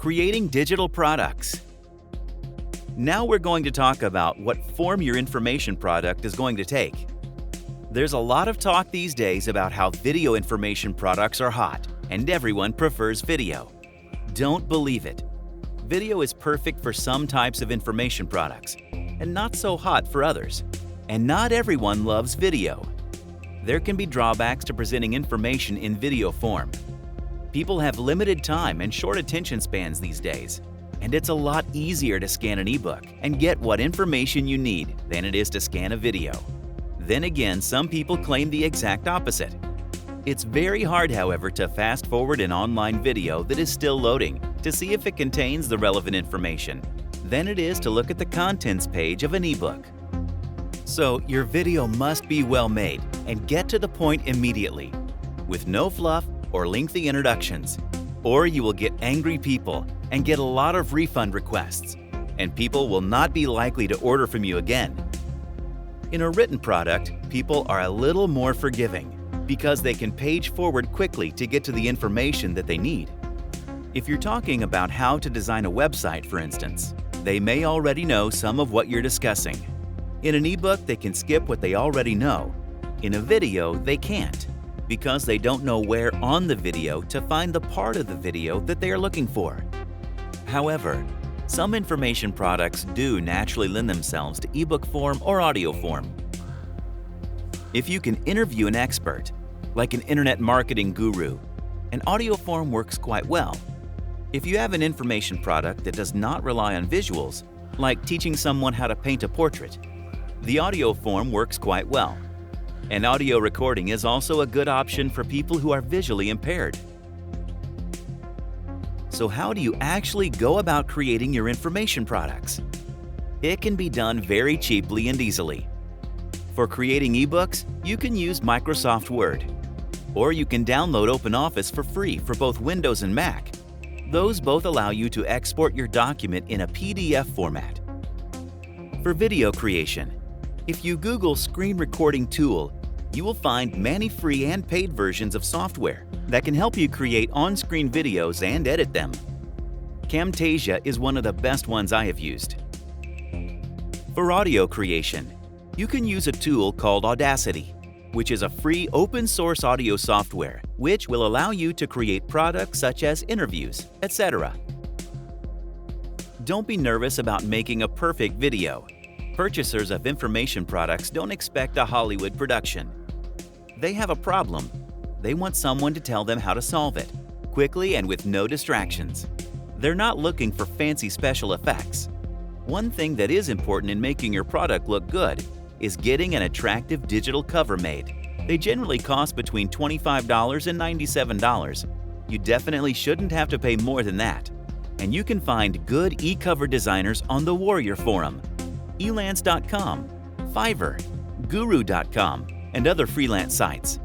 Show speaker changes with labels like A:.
A: Creating digital products. Now we're going to talk about what form your information product is going to take. There's a lot of talk these days about how video information products are hot and everyone prefers video. Don't believe it. Video is perfect for some types of information products and not so hot for others. And not everyone loves video. There can be drawbacks to presenting information in video form. People have limited time and short attention spans these days, and it's a lot easier to scan an ebook and get what information you need than it is to scan a video. Then again, some people claim the exact opposite. It's very hard, however, to fast forward an online video that is still loading to see if it contains the relevant information than it is to look at the contents page of an ebook. So your video must be well made and get to the point immediately, with no fluff or lengthy introductions, or you will get angry people and get a lot of refund requests, and people will not be likely to order from you again. In a written product, people are a little more forgiving because they can page forward quickly to get to the information that they need. If you're talking about how to design a website, for instance, they may already know some of what you're discussing. In an ebook, they can skip what they already know. In a video, they can't, because they don't know where on the video to find the part of the video that they are looking for. However, some information products do naturally lend themselves to ebook form or audio form. If you can interview an expert, like an internet marketing guru, an audio form works quite well. If you have an information product that does not rely on visuals, like teaching someone how to paint a portrait, the audio form works quite well. An audio recording is also a good option for people who are visually impaired. So how do you actually go about creating your information products? It can be done very cheaply and easily. For creating ebooks, you can use Microsoft Word, or you can download OpenOffice for free for both Windows and Mac. Those both allow you to export your document in a PDF format. For video creation, if you Google screen recording tool, you will find many free and paid versions of software that can help you create on-screen videos and edit them. Camtasia is one of the best ones I have used. For audio creation, you can use a tool called Audacity, which is a free open-source audio software which will allow you to create products such as interviews, etc. Don't be nervous about making a perfect video. Purchasers of information products don't expect a Hollywood production. They have a problem. They want someone to tell them how to solve it, quickly and with no distractions. They're not looking for fancy special effects. One thing that is important in making your product look good is getting an attractive digital cover made. They generally cost between $25 and $97. You definitely shouldn't have to pay more than that. And you can find good e-cover designers on the Warrior Forum, elance.com, Fiverr, guru.com, and other freelance sites.